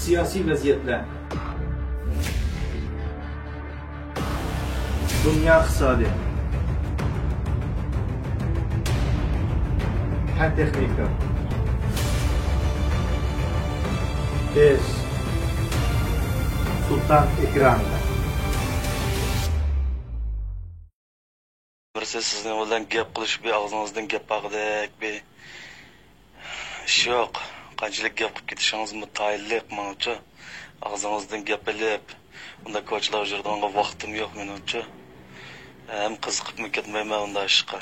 siyosiy vaziyatlar, dunyo iqtisodi, fan texnika, biz Sultan ekranida. Birisi sizning bilan gap qilish, bir og'zingizdan gap baqidek bir ish yo'q. Qanchalik gap qilib ketishingiz mutayillik menimcha. Og'zingizdan gap ilib, unda ko'chalar yurganga vaqtim yo'q menimcha. Ham qiziqib ketmayman unda ishqa.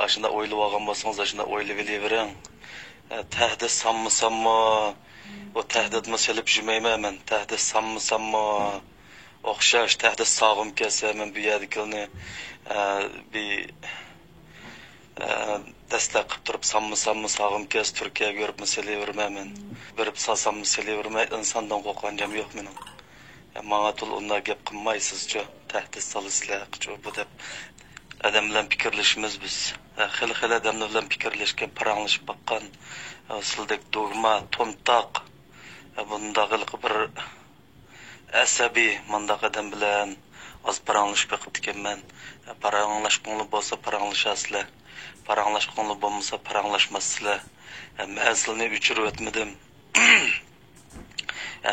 Ashunda o'ylab olgan bo'lsangiz, ashunda o'ylab olavering. Tahdid sammi o tahdidni selib yurmayman men. Tahdid sammi o'xshash tahdid sog'im kelsa men bu yerdagilarni bir dastlab qilib turib sammi sog'im kelsa Turkiyaga yurib meseleverman men. Berib salsam meselevermay insondan qo'rqqanim yo'q mening. Manga tul unday gap qilmaysizchi, tahdid solisizlar, bu deb adam bilan fikrlashimiz biz. Xil odamlar bilan fikrlashgan, paranglashib baqqan, sizlardek dogma, to'mtoq, bundaqil bir asabiy mandaq adam bilan az paranglashib qilib ekanman. Paranglashqonli bo'lsa paranglashasizlar. Paranglashqonli bo'lmasa paranglashmassizlar. Men sizlarni o'chirib o'tmadim.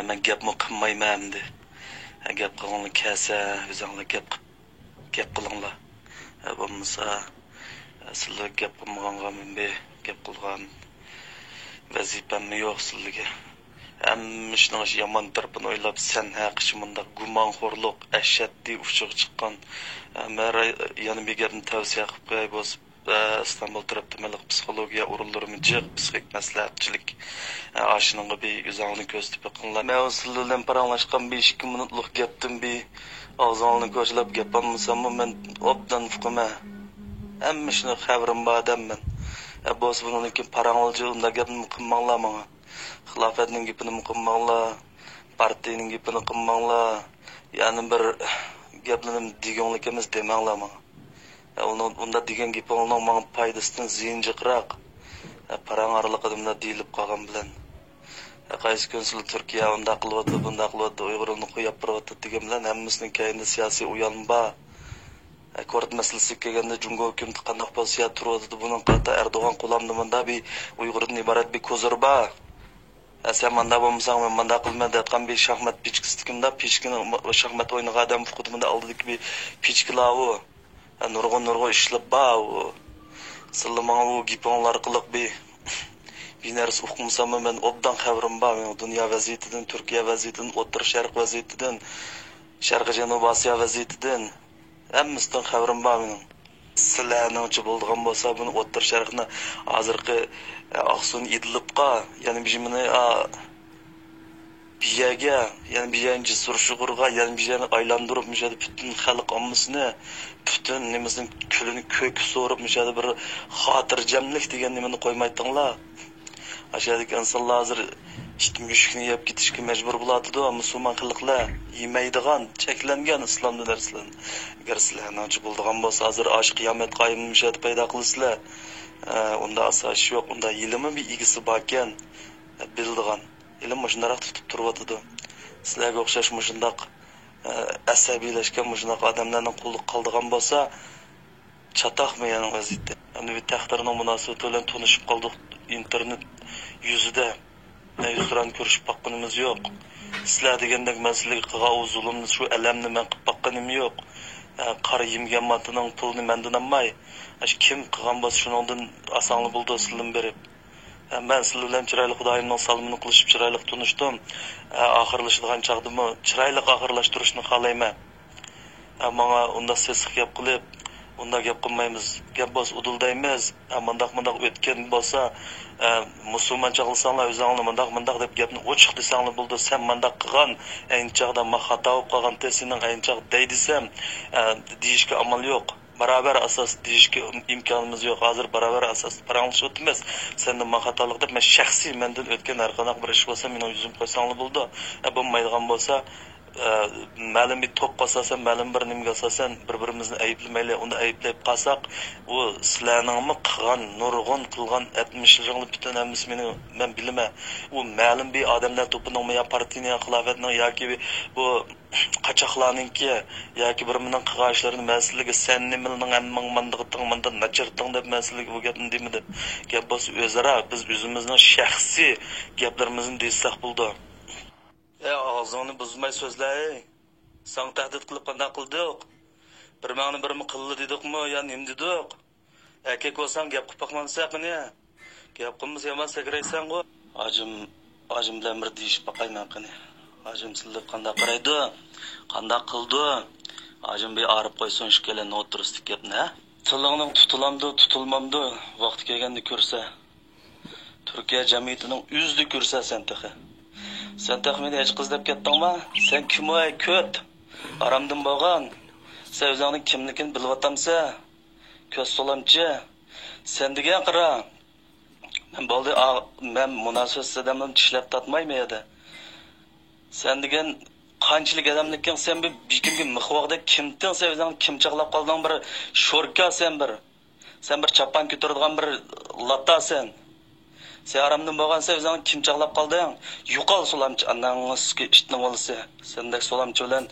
Men gapni qilmayman endi. Gap qilg'anlar kelsa, o'zinglar gap qilinglar. Bo'lmasa sizlar gap qilmaganga men gap qilgan vazifam yo'q sizlarga. Hamma ishning yomon tarafini o'ylab sen haqiqi bunday gumonxo'rlik, ashaddiy uchiq chiqqan. Men yana bir gapni tavsiya qilib qo'yay bo'lsa, İstanbul tarafından psixologiya o'rinlari jiq psixik maslahatchilik ashunga bir o'zingni ko'rsatib qilinglar. Men sizlar paranglashgan 5-2 minutlik gapdan bir og'zingni ko'chlab gapolmasam men obdan fuqama. Hamma ishni xabarim bor odamman. Bo'lsa buniki paranglashchi unda gapni qilmanglar menga. Xilofatning gapini qilmanglar, partiyaning gapini qilmanglar. Ya'ni bir gaplarni deganligimiz demanglar menga. Unda degan gapingning menga foydasidan ziynjiqroq. Parang oraliqida deyilib qolgan bilan. Qaysi kun sizlar Turkiya unda qilyapti, bunda qilyapti, Uyg'urlarni qo'yib turyapti degan bilan hammasining kayinda siyosiy uyanma. Kort masalasi kelganda Jungo hukumati qanday pozitsiya turadi, buning qarata Erdo'g'an qo'lamda bir Uyg'urdan iborat bir ko'zir bor. Sen manda bo'lmasang men manda qilmayman deyotgan bir shaxmat pichkistikimda pichkini shaxmat o'ynagan odam hududimda oldidagi bir pichkilavu. Nurg'un ishlab bor. Sizlar menga bu gapinglar orqali bir narsa o'qimasam men obdan xabarim bor. Dunyo vaziyatidan, Turkiya vaziyatidan, O'rta Sharq vaziyatidan, Sharq Janubiy Osiyo vaziyatidan hammasidan xabarim bor mening. Sizlarning bo'lgan bo'lsa buni O'rta Sharqni hozirgi Oqsun Idlibqa, ya'ni bijimini biyaga, ya'ni biyanchi surshug'urga, ya'ni bijani aylantirib mishadi butun xalq ommasini, butun nimasining kulini ko'k so'rib mishadi bir xotirjamlik degan nimani qo'ymaytinglar. Ashadagi insonlar hozir ishtim go'shikni yeb ketishga majbur bo'ladi-da, musulmon xalqlar yemaydigan, cheklangan islom narsalarni. Agar sizlarning bo'ladigan bo'lsa, hozir osh qiyomat qoyimni mishadi paydo qilasizlar. Unda asos yo'q, unda ilmi bir egisi bor ekan, bildigan. Ilm shundoq tutib turibdi. Sizlarga o'xshash shundoq asabiylashgan shundoq odamlarning qulluq qildigan bo'lsa, chatoqmi yana vaziyatda. Endi bir taqdirning munosabati bilan tanishib qoldik internet yuzida. Yuzdan ko'rishib baqqanimiz yo'q. Sizlar degandek masalaga qilgan o zulmni, shu alamni men qilib baqqanim yo'q. Qora yemgan matining pulini mendan olmay, kim qilgan bo'lsa shuningdan osonli bo'ldi sizlarni berib. Ben sizlar bilan chiroyli Xudoyimning salomini qilishib chiroyli tunishdim. Oxirlashadigan chaqdimi chiroyli oxirlashtirishni xohlayman. Menga unda sesiq gap qilib, unda gap qilmaymiz. Gap bo'lsa uduldaymiz. Mundaq o'tgan bo'lsa, musulmoncha qilsanglar o'zingni mundaq deb gapni ochiq desanglar bo'ldi. Sen mundaq qilgan, ayinchaqda men xato bo'lib qolgan tesining ayinchaq deydisam, deyishga amal yo'q. Barabar asas deyishga imkonimiz yo'q. Hozir barabar asas paranglashib o'tamiz. Sendan men xatolik deb men shaxsiy mendan o'tgan har qanday bir ish bo'lsa meni yuzim qo'ysanglar bo'ldi. Bo'lmaydigan bo'lsa ma'lum bir to'pqa asosan ma'lum bir nimaga asosan bir-birimizni ayblamayli, uni ayblab qolsak, u sizlarningmi qilgan, nurg'un qilgan 70'laringni butun hammasi men bilaman. U ma'lum bir odamlar to'pining ya partiya xilofatning yoki bu qachoqlarninki yoki bir-birining qilgan ishlarini masalaga sen nimaning hammang mandiqting manda nachirting deb masalaga bu gapni demadim. Gap bo'lsa o'zaro biz o'zimizning shaxsiy gaplarimizni desak bo'ldi. Ağzını buzmay sözlay. Sen tahdid qilib qanday qildik? Bir ma'ni birmi qildi dedikmi, yo nim dedik? Erkek bo'lsang gap qilib baqmansak ne? Gap qilmasa yomon sakraysan go. Ajim bilan bir deyish baqayman qani. Ajim sizlar qanday qaraydi? Qanday qildi? Ajim bir arib qo'ysin shu kelan o'tiristik gapni. Tilingning tutilamdi, tutilmamdi, vaqti kelganda ko'rsa. Turkiya jamiyatining o'zida ko'rsa sen taxi. Sen taxmini hech qiz deb ketdingmi? Sen kim oy ko't? Aramdan bo'lgan. Sen o'zingning kimligini bilib otamsa, ko'z solamchi. Sen degan qira. Men munosabat odamni tishlab tatmayman edi. Sen degan qanchalik odamlikkin sen bir kimga mixvoqda kimding sen o'zing kimchaqlab qolding bir sho'rka sen bir chapan ko'taradigan bir latta sen. Sen aramdan bo'lgansa o'zing kimchaqlab qolding. Yo'qol solamchi anangizga ishning bo'lsa. Sendek solamchi bilan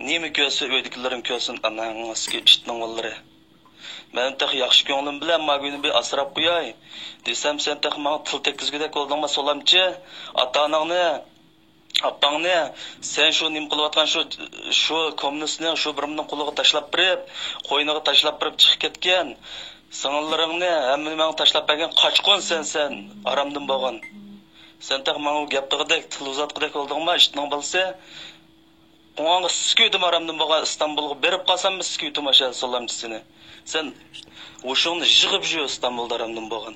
nima ko'rsa o'ydiklarim ko'rsin anangizga ishning bo'llari. Men tax yaxshi ko'nglim bilan maguni bir asrab qo'yay. Desam sen tax menga pul tekizgidek bo'ldingmi solamchi? Ota-onangni Appangni sen shu nim qilayotgan shu kommunistni shu birimning qo'liga tashlab berib, qo'yniga tashlab berib chiqib ketgan. Sing'illaringni hammani menga tashlab bergan qochqon sen aramdan bo'lgan. Sen tax menga gap qilgidek, til uzatqidek bo'ldingmi? Ishning bo'lsa, o'ngga sikutim aramdan bo'lgan Istanbulga berib qolsam, sikutim asha solamchisini. Sen o'shuni yig'ib shu Istanbulda aramdan bo'lgan.